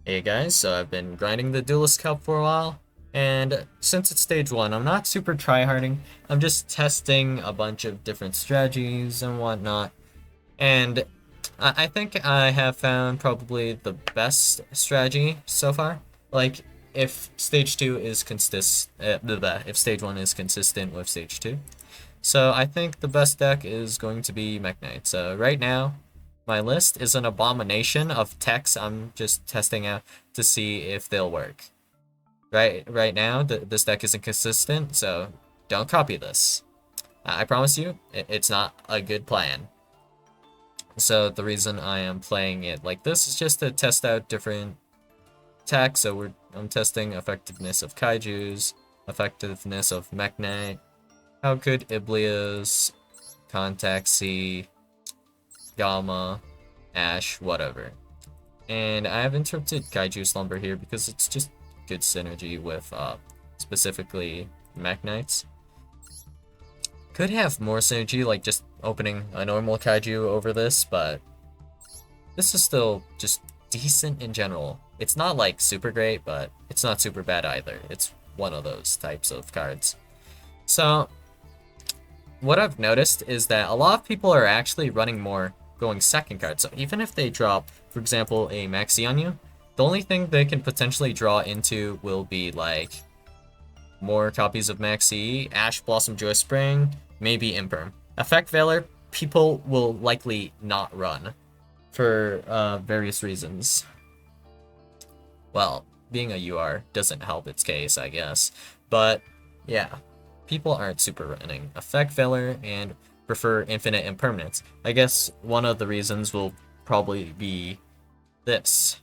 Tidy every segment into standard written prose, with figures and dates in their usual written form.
Hey guys, so I've been grinding the Duelist Cup for a while, and since it's stage 1, I'm not super tryharding. I'm just testing a bunch of different strategies and whatnot, and I think I have found probably the best strategy so far. Like, if stage 2 is if stage 1 is consistent with stage 2. So I think the best deck is going to be Mekk Knight. So right now, my list is an abomination of techs I'm just testing out to see if they'll work. Right now, this deck isn't consistent, so don't copy this. I promise you, it's not a good plan. So the reason I am playing it like this is just to test out different attacks. So I'm testing effectiveness of Kaijus, effectiveness of Mekk Knight, how good Iblia's, Contact C, Gamma, Ash, whatever. And I have interrupted Kaiju Slumber here because it's just good synergy with specifically Mekk Knights. Could have more synergy, like just opening a normal Kaiju over this, but this is still just decent in general. It's not like super great, but it's not super bad either. It's one of those types of cards. So what I've noticed is that a lot of people are actually running more going second card. So even if they drop, for example, a Maxi on you, the only thing they can potentially draw into will be like more copies of Maxi, Ash Blossom Joy Spring, maybe Imperm. Effect Valor, people will likely not run for various reasons. Well, being a UR doesn't help its case, I guess. But yeah, people aren't super running Effect Valor and prefer Infinite Impermanence. I guess one of the reasons will probably be this.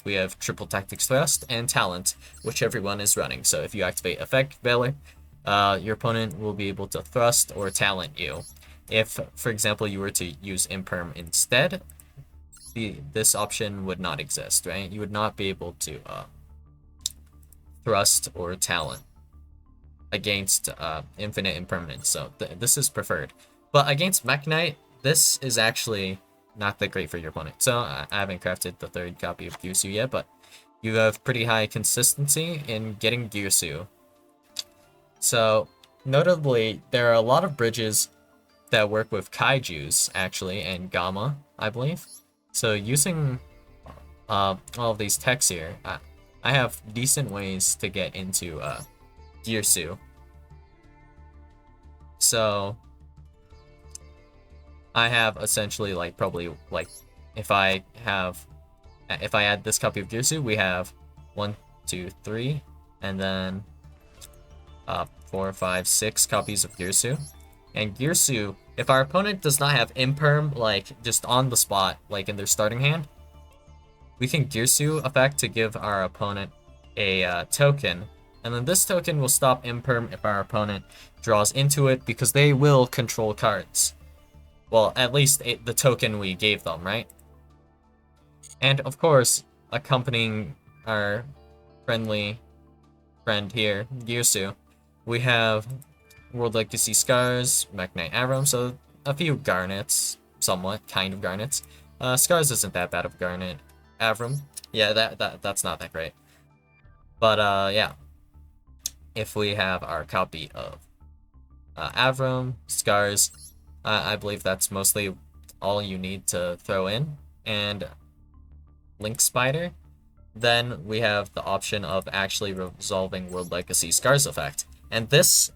We have Triple Tactics Thrust and Talent, which everyone is running. So if you activate Effect Valor, your opponent will be able to Thrust or Talent you. If, for example, you were to use Imperm instead, this option would not exist, right? You would not be able to Thrust or Talent against Infinite Impermanence, so this is preferred. But against Mekk Knight, this is actually not that great for your opponent. So I haven't crafted the third copy of Gyusu yet, but you have pretty high consistency in getting Gyusu. So notably, there are a lot of bridges that work with Kaijus, actually, and Gamma, I believe. So using all of these techs here, I have decent ways to get into Gyusu. So I have essentially like probably like if I add this copy of Gyusu, we have 1, 2, 3, and then 4, 5, 6 copies of Gyusu. And Gyusu, if our opponent does not have Imperm like just on the spot, like in their starting hand, we can Gyusu effect to give our opponent a token, and then this token will stop Imperm if our opponent draws into it because they will control cards. Well, at least the token we gave them, right? And of course, accompanying our friendly friend here, Gyusu, we have World Legacy Scars, Mekk Knight Avram, so a few Garnets, somewhat, kind of Garnets. Scars isn't that bad of Garnet. Avram, yeah, that's not that great. But yeah, if we have our copy of Avram, Scars, I believe that's mostly all you need to throw in, and Link Spider, then we have the option of actually resolving World Legacy Scars effect. And this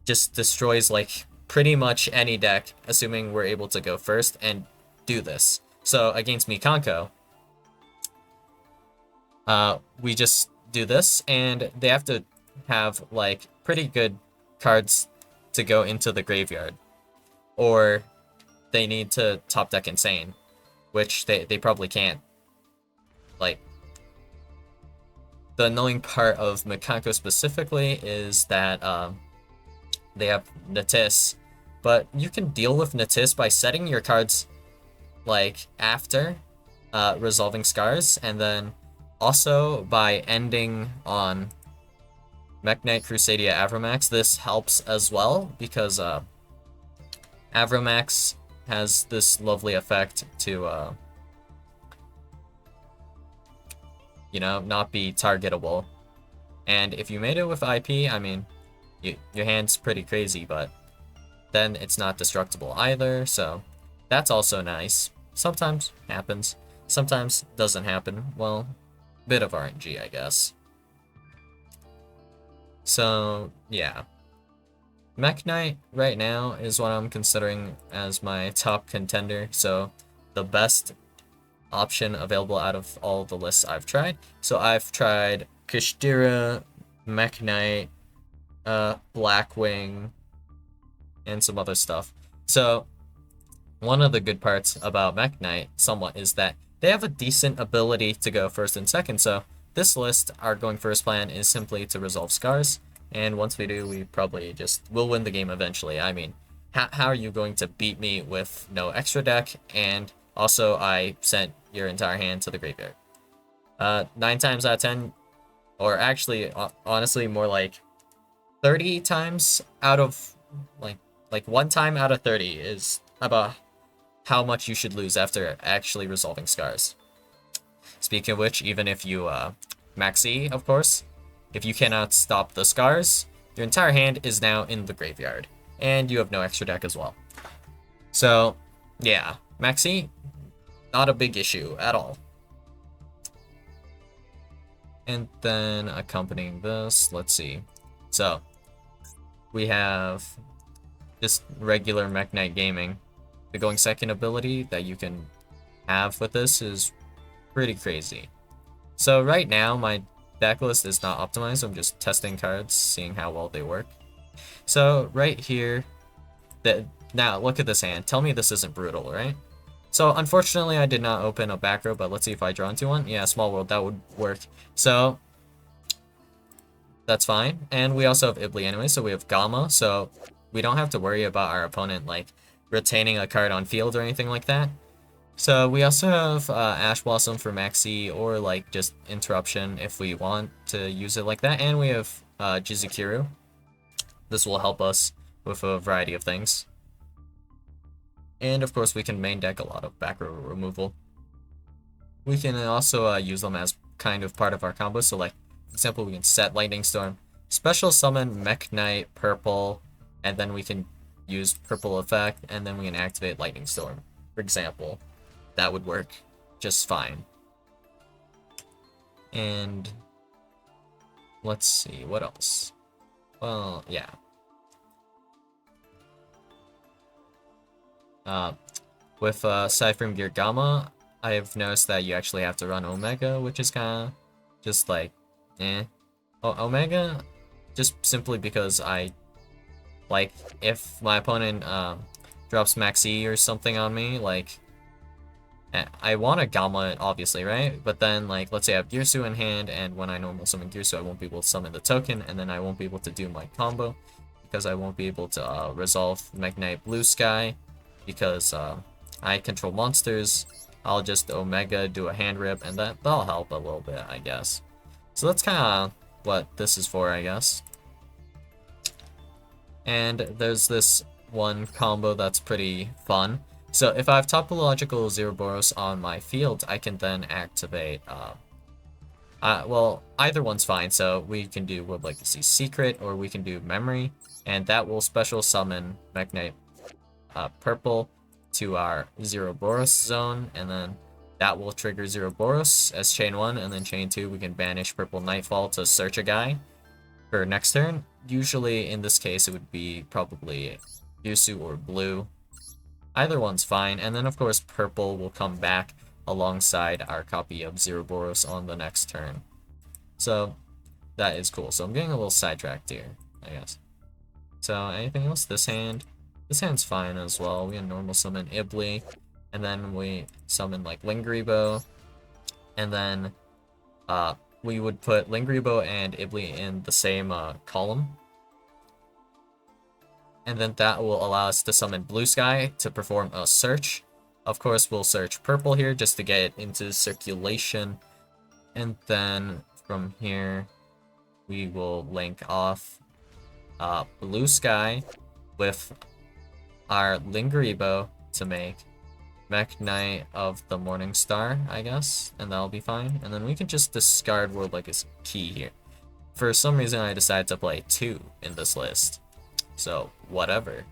just destroys like pretty much any deck, assuming we're able to go first and do this. So against mikanko, we just do this, and they have to have like pretty good cards to go into the graveyard, or they need to top deck Insane, which they probably can't. Like, the annoying part of mikanko specifically is that they have Natis, but you can deal with Natis by setting your cards like after resolving Scars, and then also by ending on Mekk Knight Crusadia Avramax. This helps as well because Avramax has this lovely effect to you know, not be targetable. And if you made it with IP, I mean, your hand's pretty crazy, but then it's not destructible either, so that's also nice. Sometimes happens, sometimes doesn't happen. Well, bit of RNG, I guess. So, yeah. Mekk Knight right now is what I'm considering as my top contender, so the best option available out of all the lists I've tried. So I've tried Kushtira, Mekk Knight, Blackwing, and some other stuff. So one of the good parts about Mekk Knight somewhat is that they have a decent ability to go first and second. So this list, our going first plan is simply to resolve scars. And once we do, we probably just will win the game eventually. I mean, how are you going to beat me with no extra deck? And also, I sent your entire hand to the graveyard. 9 times out of 10, or actually, honestly, more like 30 times out of, like 1 time out of 30 is about how much you should lose after actually resolving scars. Speaking of which, even if you maxi, of course, if you cannot stop the scars, your entire hand is now in the graveyard, and you have no extra deck as well. So, yeah, maxi, not a big issue at all. And then accompanying this, let's see. So, we have just regular Mekk Knight gaming. The going second ability that you can have with this is pretty crazy. So right now, my deck list is not optimized. I'm just testing cards, seeing how well they work. So right here, now look at this hand. Tell me this isn't brutal, right? So unfortunately, I did not open a back row, but let's see if I draw into one. Yeah, small world, that would work. So that's fine. And we also have Ibli anyway, so we have Gamma. So we don't have to worry about our opponent like retaining a card on field or anything like that. So we also have Ash Blossom for Maxi, or like just Interruption if we want to use it like that. And we have Jizukiru. This will help us with a variety of things. And of course we can main deck a lot of back row removal. We can also use them as kind of part of our combo. So like, for example, we can set Lightning Storm, special summon Mekk Knight purple, and then we can use purple effect, and then we can activate Lightning Storm, for example. That would work just fine. And let's see, what else? Well, yeah. With Cypher Gear Gamma, I have noticed that you actually have to run Omega, which is kind of just like, eh. Omega, just simply because I, like, if my opponent drops Maxi or something on me, like, I want to Gamma it, obviously, right? But then, like, let's say I have Girsu in hand, and when I normal summon Girsu, I won't be able to summon the token, and then I won't be able to do my combo, because I won't be able to resolve Mekk Knight Blue Sky, because I control monsters. I'll just Omega, do a hand rip, and that'll help a little bit, I guess. So that's kind of what this is for, I guess. And there's this one combo that's pretty fun. So if I have topological Zeroboros on my field, I can then activate, well, either one's fine. So we can do World Legacy Secret, or we can do Memory, and that will special summon Mekk Knight purple to our Zeroboros zone, and then that will trigger Zeroboros as chain 1, and then chain 2 we can banish purple Nightfall to search a guy for next turn. Usually in this case it would be probably Yusu or blue. Either one's fine, and then of course purple will come back alongside our copy of Zeroboros on the next turn. So that is cool. So I'm getting a little sidetracked here, I guess. So anything else? This hand's fine as well. We can normal summon Ibli, and then we summon like Lingribo, and then we would put Lingribo and Ibli in the same column. And then that will allow us to summon Blue Sky to perform a search. Of course, we'll search purple here just to get it into circulation. And then from here, we will link off Blue Sky with our Lingribo to make Mekk Knight of the Morning Star, I guess, and that'll be fine. And then we can just discard World Legacy Key here. For some reason, I decided to play 2 in this list, so whatever.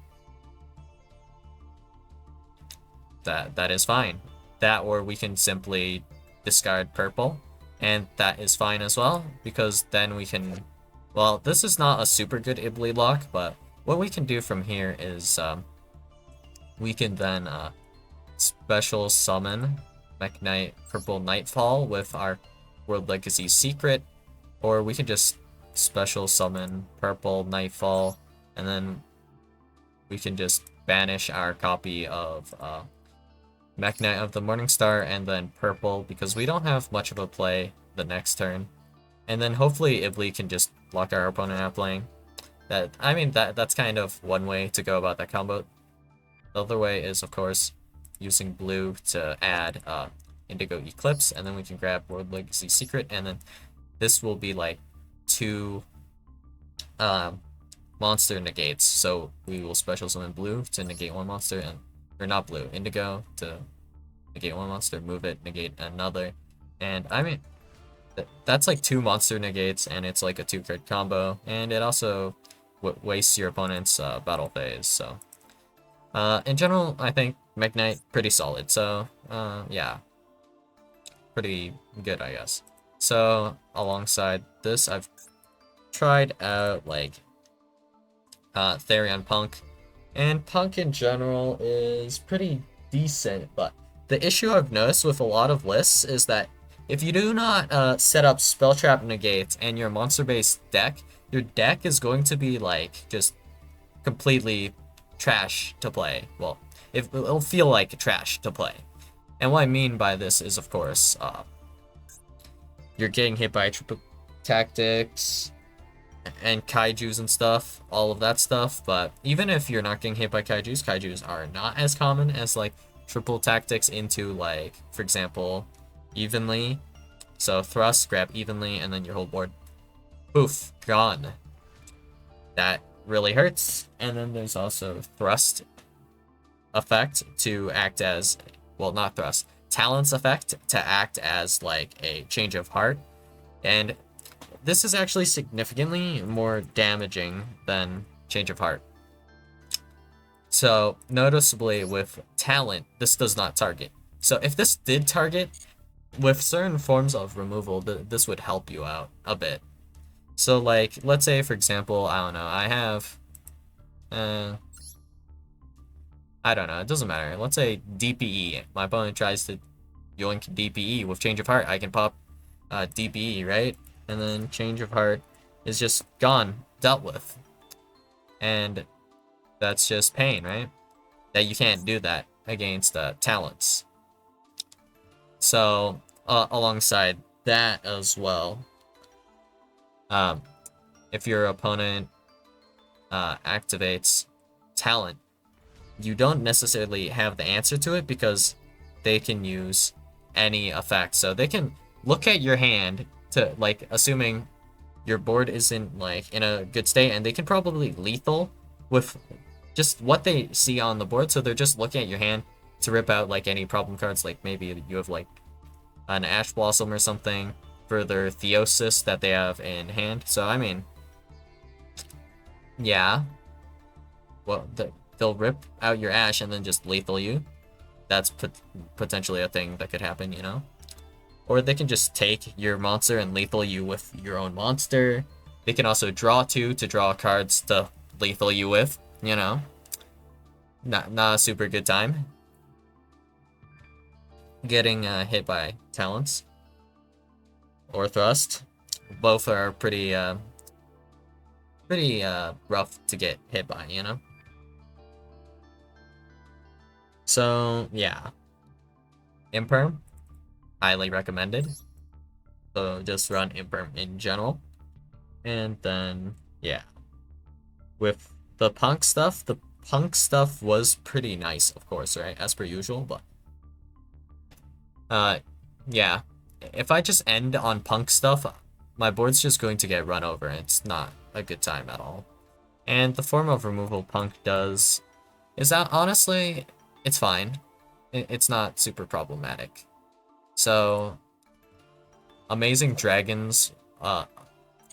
That is fine. That, or we can simply discard purple, and that is fine as well, because then we can... Well, this is not a super good Ibli lock, but what we can do from here is we can then special summon Mekk Knight Purple Nightfall with our World Legacy Secret, or we can just special summon Purple Nightfall, and then we can just banish our copy of Mekk Knight of the Morningstar and then purple, because we don't have much of a play the next turn. And then hopefully Ibli can just block our opponent out playing. That's kind of one way to go about that combo. The other way is, of course, using blue to add Indigo Eclipse, and then we can grab World Legacy Secret, and then this will be like 2 monster negates. So we will special summon blue to negate 1 monster, and or not blue, indigo to negate 1 monster, move it, negate another. And that's like 2 monster negates, and it's like a 2-card combo, and it also wastes your opponent's battle phase. So in general, I think Mekk Knight pretty solid. So yeah, pretty good, I guess. So alongside this, I've tried out like Therion Punk, and Punk in general is pretty decent, but the issue I've noticed with a lot of lists is that if you do not set up spell trap negates and your monster based deck, your deck is going to be like just completely trash to play. Well, it'll feel like trash to play. And what I mean by this is, of course, you're getting hit by triple tactics and kaijus and stuff, all of that stuff. But even if you're not getting hit by kaijus are not as common as like triple tactics into, like, for example, evenly. So thrust, grab evenly, and then your whole board, poof, gone. That really hurts. And then there's also thrust effect to act as, well, not thrust, talents effect to act as like a change of heart. And this is actually significantly more damaging than change of heart. So noticeably with talent, this does not target. So if this did target, with certain forms of removal, this would help you out a bit. So like, let's say for example, I don't know, I have, I don't know, it doesn't matter. Let's say DPE. My opponent tries to yoink DPE with change of heart. I can pop DPE, right? And then change of heart is just gone, dealt with. And that's just pain, right? That you can't do that against talents. So alongside that as well, if your opponent activates talent, you don't necessarily have the answer to it because they can use any effect. So they can look at your hand to, like, assuming your board isn't like in a good state, and they can probably lethal with just what they see on the board. So they're just looking at your hand to rip out like any problem cards, like maybe you have like an Ash Blossom or something for their Theosis that they have in hand. So I mean, yeah, well, they'll rip out your Ash and then just lethal you. That's potentially a thing that could happen, you know? Or they can just take your monster and lethal you with your own monster. They can also draw 2 to draw cards to lethal you with, you know? Not a super good time. Getting hit by talents or thrust, both are pretty rough to get hit by, you know? So yeah, Imperm, highly recommended. So just run Imperm in general. And then yeah, with the punk stuff was pretty nice, of course, right, as per usual. But yeah, if I just end on punk stuff, my board's just going to get run over, and it's not a good time at all. And the form of removal punk does is that, honestly, it's fine. it's not super problematic. So Amazing Dragon's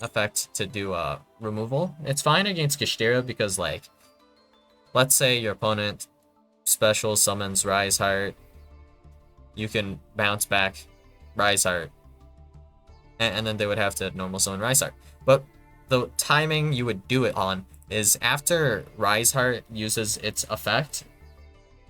effect to do removal. It's fine against Kishtira because, like, let's say your opponent special summons Rise Heart, you can bounce back Rise Heart, and then they would have to normal summon Rise Heart. But the timing you would do it on is after Rise Heart uses its effect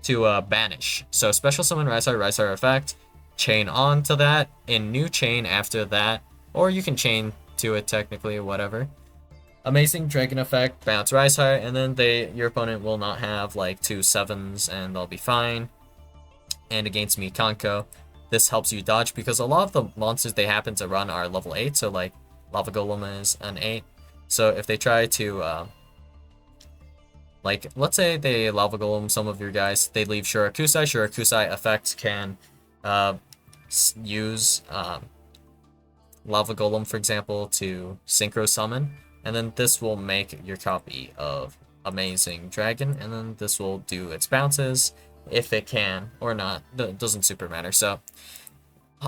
to banish. So special summon Rise Heart effect, chain on to that, in new chain after that, or you can chain to it technically, whatever. Amazing Dragon effect, bounce Rise Heart, and then your opponent will not have like 2/7s and they'll be fine. And against mikanko, this helps you dodge because a lot of the monsters they happen to run are level 8, so like Lava Golem is an 8. So if they try to like, let's say they Lava Golem some of your guys, they leave Shurakusai. Shurakusai effect can use Lava Golem, for example, to Synchro Summon. And then this will make your copy of Amazing Dragon. And then this will do its bounces, if it can, or not. Doesn't super matter. So,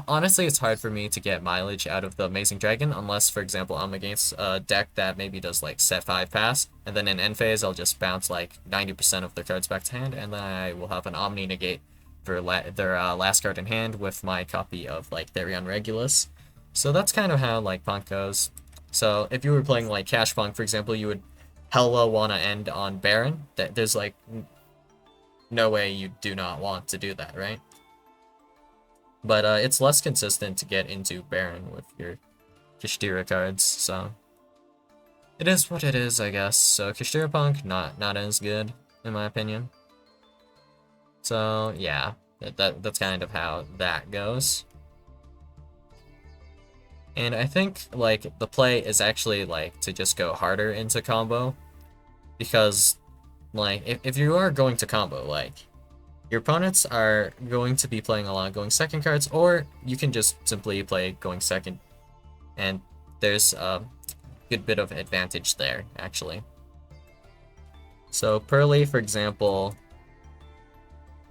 honestly, it's hard for me to get mileage out of the Amazing Dragon, unless, for example, I'm against a deck that maybe does, like, set 5 pass, and then in end phase, I'll just bounce, like, 90% of their cards back to hand, and then I will have an Omni Negate for their last card in hand with my copy of, like, Therion Regulus. So that's kind of how, like, Punk goes. So if you were playing, like, Cash Punk, for example, you would hella want to end on Baron. There's, like, no way you do not want to do that, right? But it's less consistent to get into Baron with your Kishtira cards, so it is what it is, I guess. So Kishtira Punk, not as good, in my opinion. So yeah, that's kind of how that goes. And I think, like, the play is actually, like, to just go harder into combo, because, like, if you are going to combo, like, your opponents are going to be playing a lot of going second cards, or you can just simply play going second, and there's a good bit of advantage there, actually. So Pearly, for example,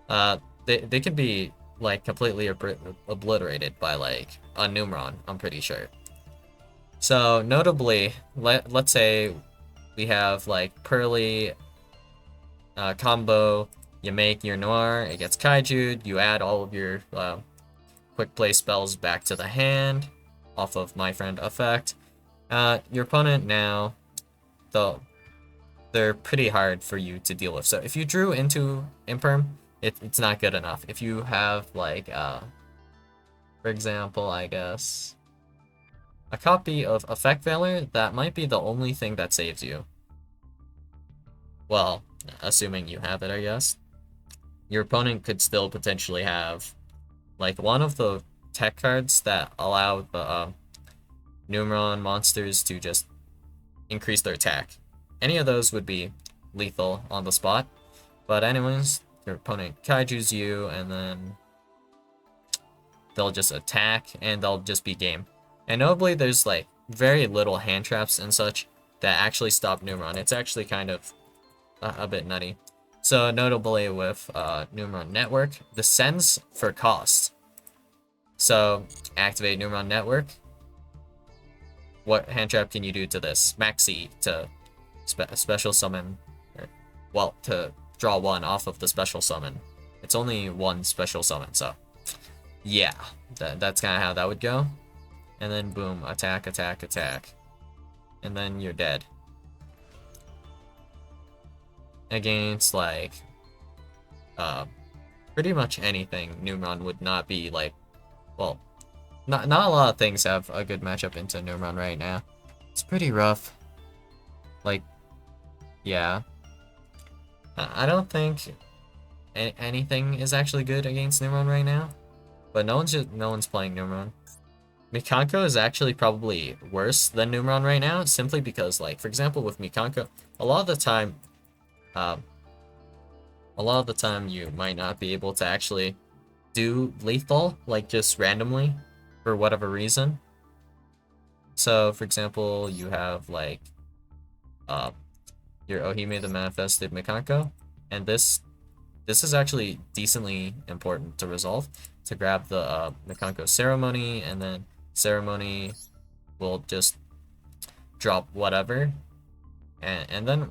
they can be, like, completely obliterated by, like, a Numeron, I'm pretty sure. So notably, let's say we have, like, Pearly combo. You make your Noir, it gets Kaiju, you add all of your quick play spells back to the hand off of My Friend effect. Your opponent now, they're pretty hard for you to deal with. So if you drew into Imperm, it's not good enough. If you have, like, for example, I guess, a copy of Effect Valor, that might be the only thing that saves you. Well, assuming you have it, I guess. Your opponent could still potentially have, like, one of the tech cards that allow the Numeron monsters to just increase their attack. Any of those would be lethal on the spot. But anyways, your opponent Kaiju's you, and then they'll just attack, and they'll just be game. And notably, there's, like, very little hand traps and such that actually stop Numeron. It's actually kind of a bit nutty. So notably with Numeron Network, the sends for cost. So activate Numeron Network. What hand trap can you do to this? Maxi to special summon, well, to draw one off of the special summon. It's only one special summon, so yeah, that's kind of how that would go. And then boom, attack, attack, attack, and then you're dead. Against, like, pretty much anything, Numeron would not be, like, well, not a lot of things have a good matchup into Numeron right now. It's pretty rough. Like, yeah. I don't think anything is actually good against Numeron right now, but no one's playing Numeron. Mikanko is actually probably worse than Numeron right now, simply because, like, for example, with Mikanko, a lot of the time you might not be able to actually do lethal, like, just randomly, for whatever reason. So, for example, you have, like, your Ohime the Manifested Mikanko, and this this is actually decently important to resolve. To grab the mikanko ceremony, and then ceremony will just drop whatever, and then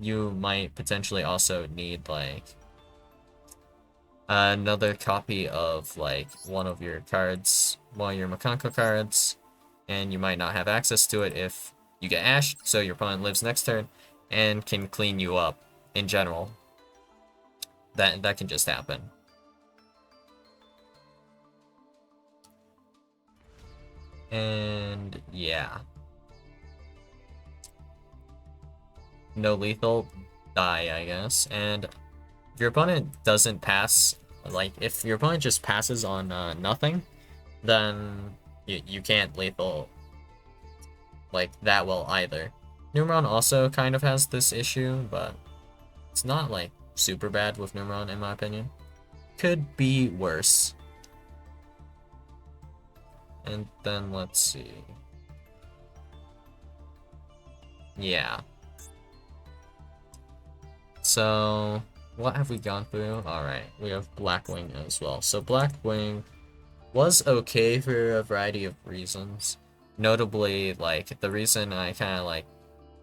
you might potentially also need like another copy of like one of your cards, one of your mikanko cards, and you might not have access to it if you get ashed, so your opponent lives next turn and can clean you up in general. That can just happen. And yeah. No lethal, die, I guess. And if your opponent doesn't pass, like if your opponent just passes on nothing, then you can't lethal like that well either. Numeron also kind of has this issue, but it's not like super bad with Numeron in my opinion. Could be worse. And then let's see. Yeah. So what have we gone through? Alright, we have Blackwing as well. So Blackwing was okay for a variety of reasons. Notably, like, the reason I kind of, like,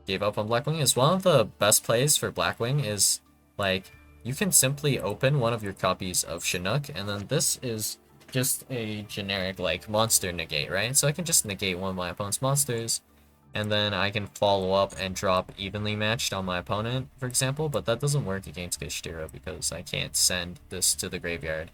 gave up on Blackwing is one of the best plays for Blackwing is, like, you can simply open one of your copies of Chinook, and then this is just a generic, like, monster negate, right? So I can just negate one of my opponent's monsters, and then I can follow up and drop evenly matched on my opponent, for example, but that doesn't work against Gishtira because I can't send this to the graveyard.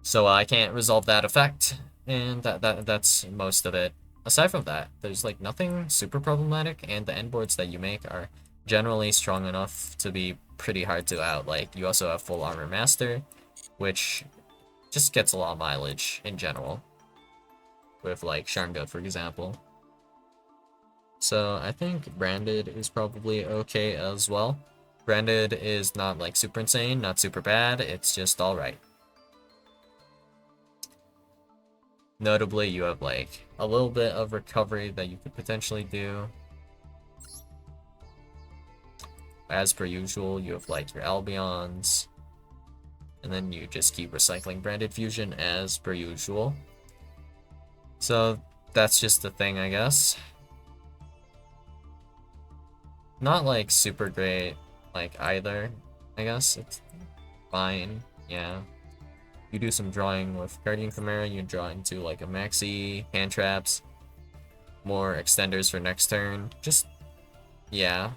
So I can't resolve that effect, and that's most of it. Aside from that, there's like nothing super problematic, and the end boards that you make are generally strong enough to be pretty hard to out. Like, you also have Full Armor Master, which just gets a lot of mileage in general, with like Sharngoat, for example. So I think Branded is probably okay as well. Branded is not like super insane, not super bad, it's just alright. Notably, you have like a little bit of recovery that you could potentially do. As per usual, you have like your Albions, and then you just keep recycling Branded Fusion as per usual. So that's just the thing, I guess. Not like super great, like either, I guess. It's fine, yeah. You do some drawing with Guardian Chimera, you draw into like a maxi, hand traps, more extenders for next turn. Just, yeah.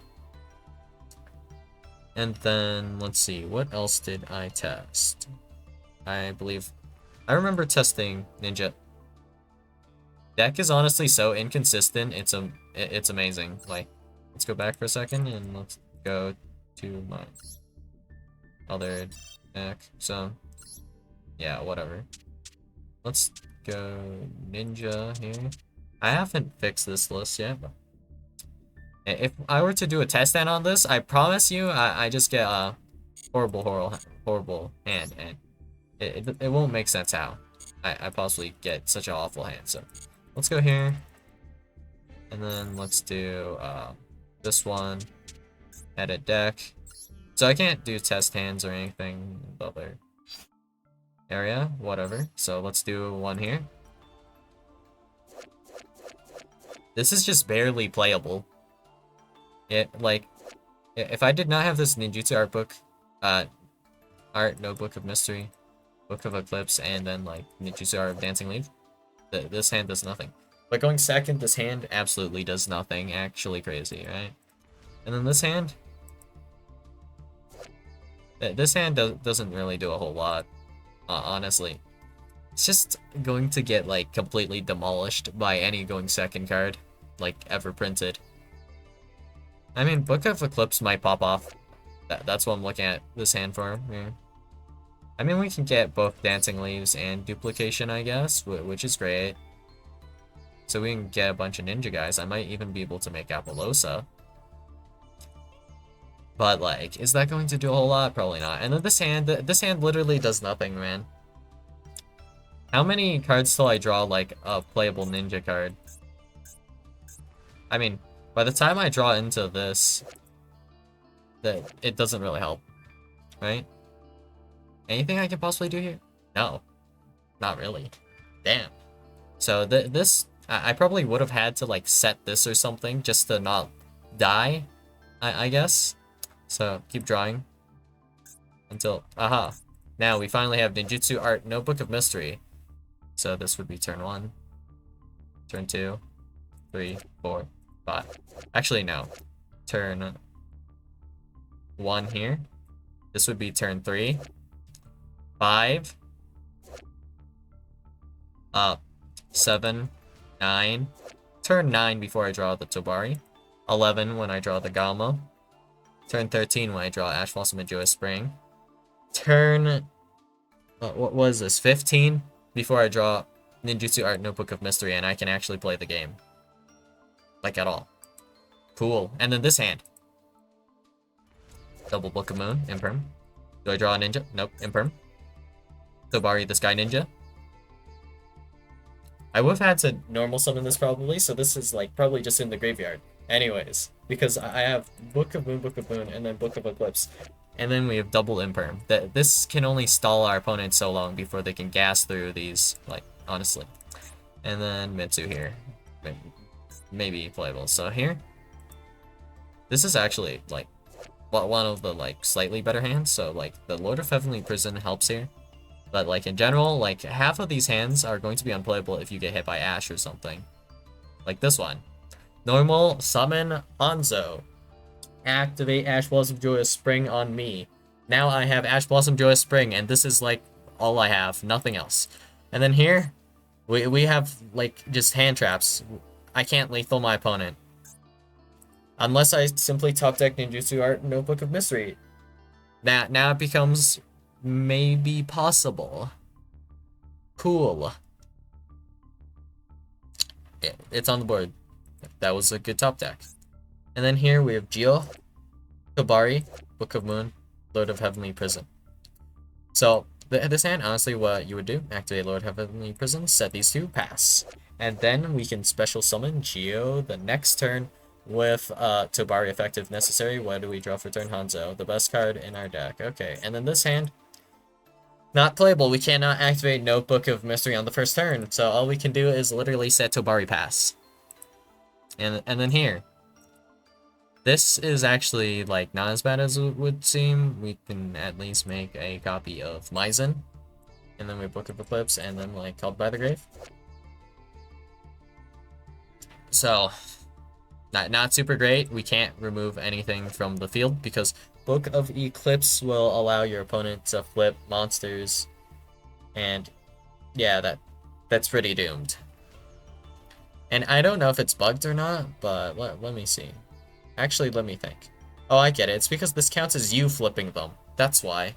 And then, let's see, what else did I test? I remember testing Ninja. Deck is honestly so inconsistent, it's amazing. Like, let's go back for a second and let's go to my other deck. So, yeah, whatever. Let's go Ninja here. I haven't fixed this list yet, but if I were to do a test hand on this, I promise you, I just get a horrible hand, and it won't make sense how I possibly get such an awful hand. So let's go here, and then let's do this one, edit deck. So I can't do test hands or anything in the other area, whatever. So let's do one here. This is just barely playable. If I did not have this ninjutsu art book, art notebook of mystery, book of eclipse, and then like ninjutsu art of dancing leaf, this hand does nothing. But going second, this hand absolutely does nothing. Actually crazy, right? And then this hand, doesn't really do a whole lot, honestly. It's just going to get like completely demolished by any going second card, like ever printed. I mean, Book of Eclipse might pop off. That's what I'm looking at this hand for. Yeah. I mean, we can get both Dancing Leaves and Duplication, I guess, which is great. So we can get a bunch of ninja guys. I might even be able to make Apollosa. But, like, is that going to do a whole lot? Probably not. And then this hand literally does nothing, man. How many cards till I draw, like, a playable ninja card? I mean, by the time I draw into this, that it doesn't really help, right? Anything I can possibly do here? No, not really. Damn. So this, I probably would have had to like set this or something just to not die, I guess. So keep drawing until, aha. Now we finally have Ninjutsu Art Notebook of Mystery. So this would be turn 1, turn 2, 3, 4, 5. Actually, no. Turn 1 here. This would be turn 3, 5, 7, 9. Turn 9 before I draw the Tobari. 11 when I draw the Galma. Turn 13 when I draw Ash Blossom and Joyous Spring. Turn... what was this? 15 before I draw Ninjutsu Art Notebook of Mystery, and I can actually play the game. Like, at all. Cool. And then this hand. Double Book of Moon, Imperm. Do I draw a ninja? Nope, Imperm. Tobari the Sky Ninja. I would have had to normal summon this probably, so this is like probably just in the graveyard. Anyways, because I have Book of Moon, and then Book of Eclipse. And then we have double Imperm. This can only stall our opponent so long before they can gas through these, like, honestly. And then Mitsu here. Maybe playable. So here, this is actually, like, one of the, like, slightly better hands. So, like, the Lord of Heavenly Prison helps here. But, like, in general, like, half of these hands are going to be unplayable if you get hit by Ash or something. Like this one. Normal, summon Hanzo. Activate Ash Blossom Joyous Spring on me. Now I have Ash Blossom Joyous Spring, and this is, like, all I have. Nothing else. And then here, we have, like, just hand traps. I can't lethal my opponent. Unless I simply top deck Ninjutsu Art Notebook of Mystery. Now it becomes maybe possible. Cool. Yeah, it's on the board. That was a good top deck. And then here we have Yugioh, Tobari, Book of Moon, Lord of Heavenly Prison. So, this hand, honestly, what you would do, activate Lord of Heavenly Prison, set these two, pass. And then we can special summon Yugioh the next turn with Tobari effective if necessary. What do we draw for turn? Hanzo, the best card in our deck. Okay, and then this hand, not playable. We cannot activate Notebook of Mystery on the first turn, so all we can do is literally set Tobari pass. And then here, this is actually, like, not as bad as it would seem. We can at least make a copy of Maizen. And then we have Book of Eclipse, and then, like, Called by the Grave. So, not super great. We can't remove anything from the field, because Book of Eclipse will allow your opponent to flip monsters. And, yeah, that's pretty doomed. And I don't know if it's bugged or not, but let me see. Actually, let me think. Oh, I get it. It's because this counts as you flipping them. That's why.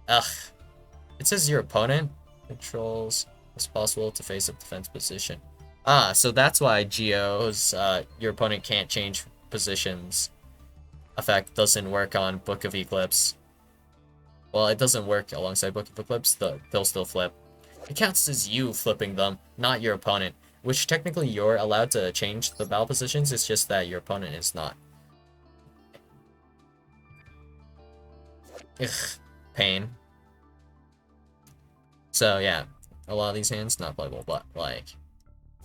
Ugh. It says your opponent controls it's possible to face a defense position. Ah, so that's why Yugioh's your opponent can't change positions effect doesn't work on Book of Eclipse. Well, it doesn't work alongside Book of Eclipse. They'll still flip. It counts as you flipping them, not your opponent. Which technically you're allowed to change the battle positions, it's just that your opponent is not. Ugh, pain. So yeah, a lot of these hands not playable, but like,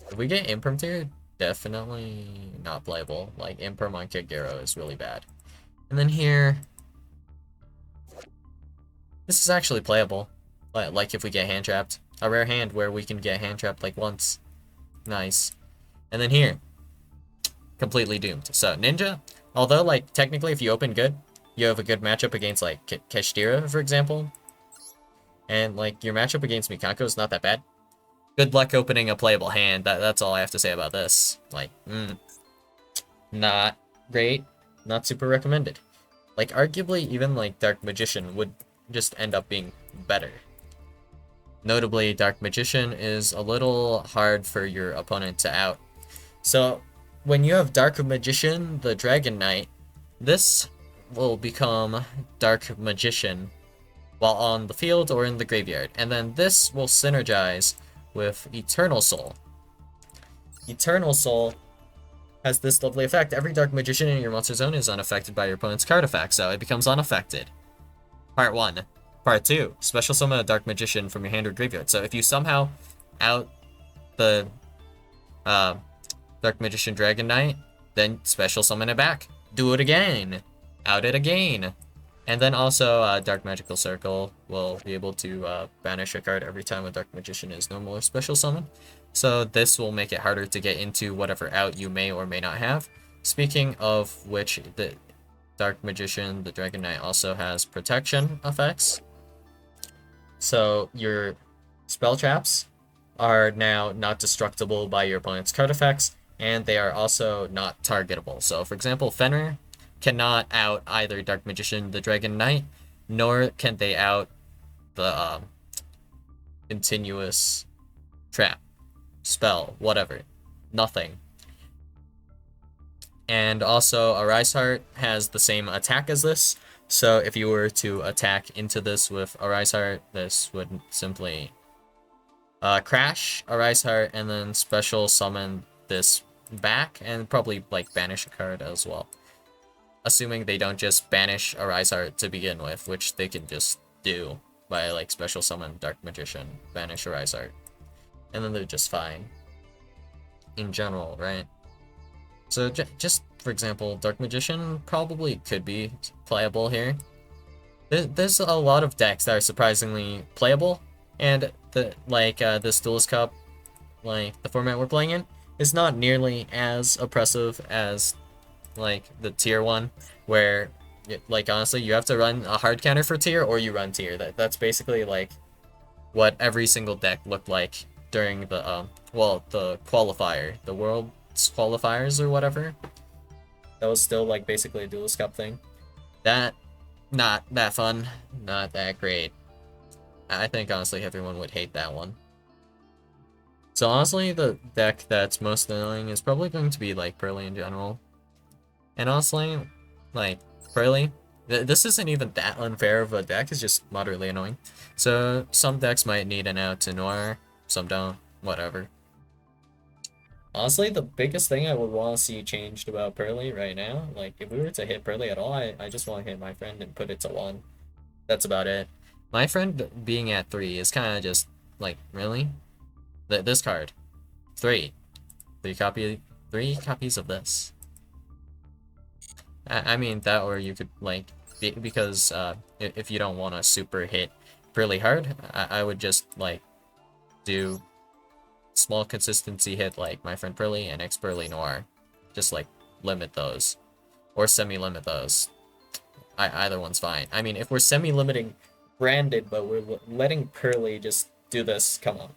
if we get Imperm here, definitely not playable. Like, Imperm on Kagero is really bad. And then here, this is actually playable. Like if we get hand trapped. A rare hand where we can get hand trapped like once. Nice. And then here, completely doomed. So Ninja, although like technically if you open good, you have a good matchup against like Keshtira, for example. And like your matchup against Mikanko is not that bad. Good luck opening a playable hand. That's all I have to say about this. Like, not great. Not super recommended. Like arguably even like Dark Magician would just end up being better. Notably, Dark Magician is a little hard for your opponent to out. So, when you have Dark Magician, the Dragon Knight, this will become Dark Magician while on the field or in the graveyard. And then this will synergize with Eternal Soul. Eternal Soul has this lovely effect. Every Dark Magician in your monster zone is unaffected by your opponent's card effect, so it becomes unaffected. Part 1. Part 2. Special summon a Dark Magician from your hand or graveyard. So if you somehow out the Dark Magician Dragon Knight, then special summon it back. Do it again. Out it again. And then also, Dark Magical Circle will be able to banish a card every time a Dark Magician is normal or special summon. So this will make it harder to get into whatever out you may or may not have. Speaking of which, the Dark Magician, the Dragon Knight, also has protection effects. So your spell traps are now not destructible by your opponent's card effects, and they are also not targetable. So for example, Fenrir cannot out either Dark Magician, the Dragon Knight, nor can they out the continuous trap, spell, whatever. Nothing. And also, Arise Heart has the same attack as this, so if you were to attack into this with Arise Heart, this would simply crash Arise Heart and then special summon this back and probably like banish a card as well. Assuming they don't just banish Arise Heart to begin with, which they can just do by like special summon Dark Magician, banish Arise Heart, and then they're just fine in general, right? So just for example, Dark Magician probably could be playable here. There's a lot of decks that are surprisingly playable, and this Duelist Cup, like the format we're playing in, is not nearly as oppressive as like the tier 1, where like honestly you have to run a hard counter for tier or you run tier. That's basically like what every single deck looked like during the the qualifier, the world's qualifiers or whatever. That was still like basically a Duelist Cup thing. That not that fun, not that great. I think honestly everyone would hate that one. So honestly, the deck that's most annoying is probably going to be like Pearly in general. And honestly, like, Pearly, this isn't even that unfair of a deck, it's just moderately annoying. So, some decks might need an out to Noir, some don't, whatever. Honestly, the biggest thing I would want to see changed about Pearly right now, like, if we were to hit Pearly at all, I just want to hit my friend and put it to 1. That's about it. My friend being at 3 is kind of just, like, really? This card. 3. 3 copies of this. I mean that, or you could like because if you don't want to super hit really hard, I would just like do small consistency hit like my friend Pearly and X Pearly Noir, just like limit those or semi-limit those. Either one's fine. I mean, if we're semi-limiting branded but we're letting Pearly just do this, come on.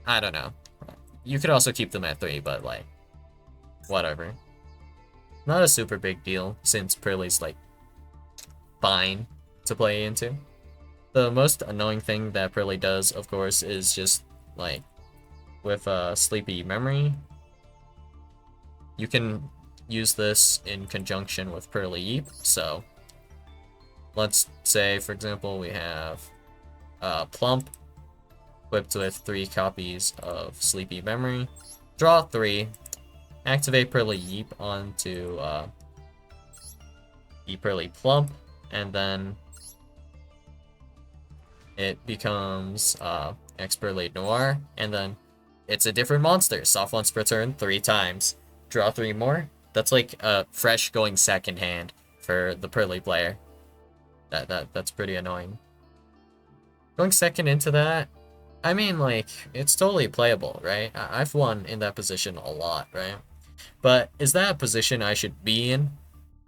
I don't know. You could also keep them at 3, but like whatever. Not a super big deal, since Pearly's, like, fine to play into. The most annoying thing that Pearly does, of course, is just, like, with Sleepy Memory. You can use this in conjunction with Pearly Yeep, so let's say, for example, we have Plump equipped with 3 copies of Sleepy Memory. Draw 3. Activate Pearly Yeep onto Pearly Plump, and then it becomes X Pearly Noir, and then it's a different monster. Soft once per turn, 3 times. Draw 3 more. That's like a fresh going second hand for the Pearly player. That's pretty annoying. Going second into that, I mean, like, it's totally playable, right? I've won in that position a lot, right? But is that a position I should be in?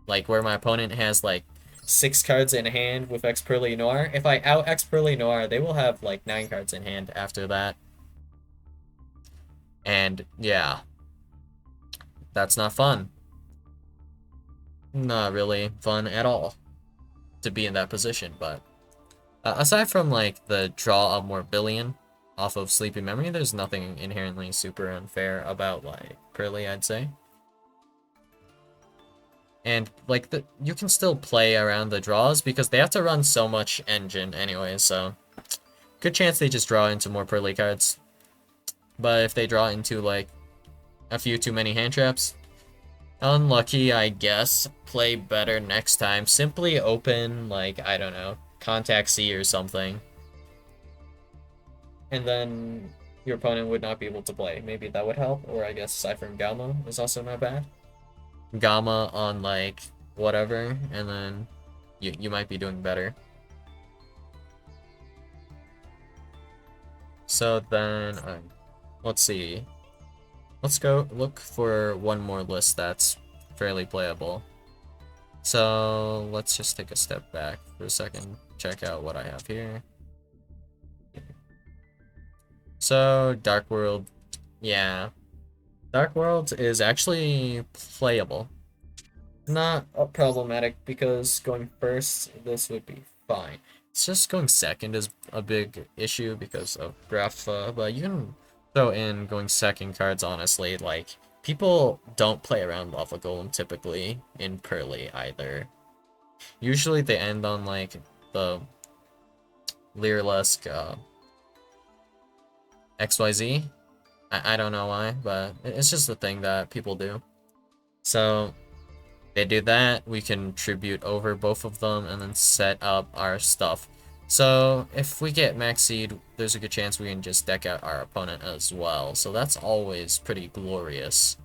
Like, where my opponent has, like, 6 cards in hand with X Pearly Noir? If I out X Pearly Noir, they will have, like, 9 cards in hand after that. And, yeah. That's not fun. Not really fun at all to be in that position, but aside from, like, the draw of Morbillion off of Sleepy Memory, there's nothing inherently super unfair about, like, Pearly, I'd say. And, like, you can still play around the draws because they have to run so much engine anyway, so good chance they just draw into more Pearly cards. But if they draw into, like, a few too many hand traps. Unlucky, I guess. Play better next time. Simply open, like, I don't know, Contact C or something. And then your opponent would not be able to play. Maybe that would help. Or I guess aside from Gamma is also not bad. Gamma on, like, whatever, and then you might be doing better. So then, let's see. Let's go look for one more list that's fairly playable. So let's just take a step back for a second, check out what I have here. So Dark World, yeah. Dark World is actually playable. Not problematic because going first, this would be fine. It's just going second is a big issue because of Grapha, but you can throw in going second cards, honestly. Like, people don't play around Lava Golem typically in Pearly either. Usually they end on, like, the Lyrilisk XYZ. I don't know why, but it's just a thing that people do. So they do that, we can tribute over both of them and then set up our stuff. So if we get max seed, there's a good chance we can just deck out our opponent as well. So that's always pretty glorious.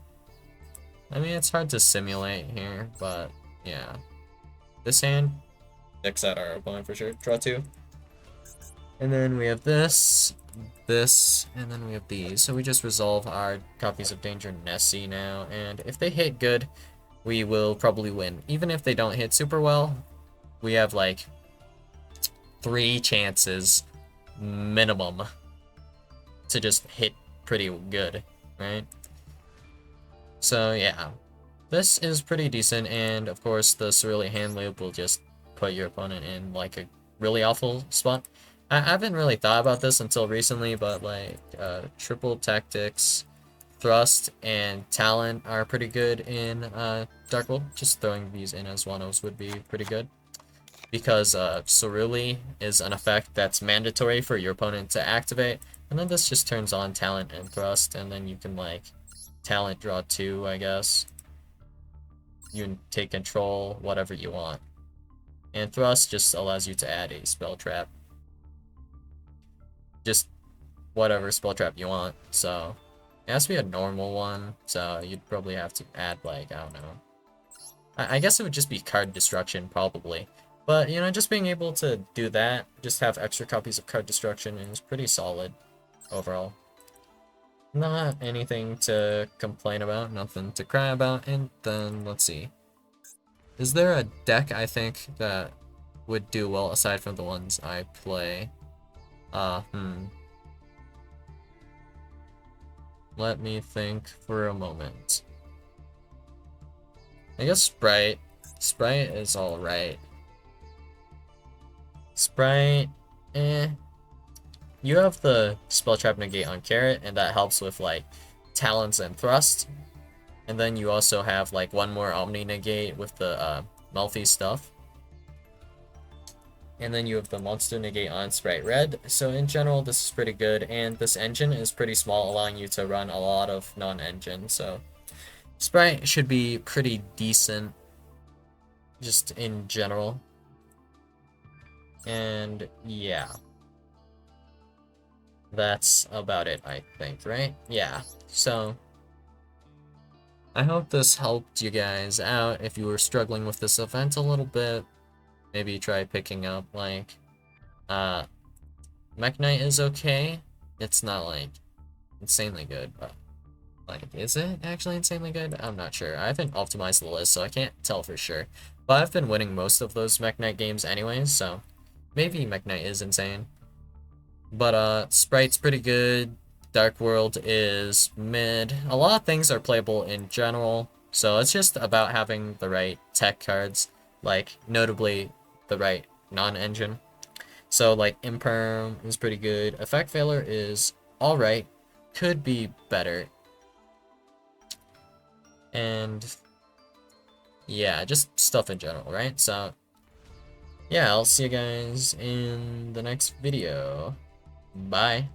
I mean, it's hard to simulate here, but yeah. This hand decks out our opponent for sure. Draw 2. And then we have this, and then we have these. So we just resolve our copies of Danger Nessie now, and if they hit good, we will probably win. Even if they don't hit super well, we have like 3 chances minimum to just hit pretty good, right? So yeah, this is pretty decent, and of course the Cerulean hand loop will just put your opponent in like a really awful spot. I haven't really thought about this until recently, but like triple tactics, thrust, and talent are pretty good in Dark World. Just throwing these in as one-ofs would be pretty good. Because Cerule is an effect that's mandatory for your opponent to activate. And then this just turns on talent and thrust, and then you can like talent draw 2, I guess. You can take control, whatever you want. And thrust just allows you to add a spell trap. Just whatever spell trap you want, so it has to be a normal one, so you'd probably have to add, like, I don't know. I guess it would just be card destruction, probably. But, you know, just being able to do that, just have extra copies of card destruction is pretty solid overall. Not anything to complain about, nothing to cry about, and then, let's see. Is there a deck, I think, that would do well aside from the ones I play? Let me think for a moment. I guess Sprite. Sprite is alright. Sprite, eh. You have the Spell Trap Negate on Carrot, and that helps with, like, Talons and Thrust. And then you also have, like, one more Omni Negate with the Malfi stuff. And then you have the Monster Negate on Sprite Red. So in general, this is pretty good. And this engine is pretty small, allowing you to run a lot of non-engine. So Sprite should be pretty decent, just in general. And yeah. That's about it, I think, right? Yeah. So I hope this helped you guys out if you were struggling with this event a little bit. Maybe try picking up, like, Mekk Knight is okay. It's not, like, insanely good, but, like, is it actually insanely good? I'm not sure. I haven't optimized the list, so I can't tell for sure. But I've been winning most of those Mekk Knight games anyways, so maybe Mekk Knight is insane. But, Sprite's pretty good. Dark World is mid. A lot of things are playable in general, so it's just about having the right tech cards, like, notably the right non-engine. So, like, Imperm is pretty good. Effect Failure is alright. Could be better. And yeah, just stuff in general, right? So yeah, I'll see you guys in the next video. Bye.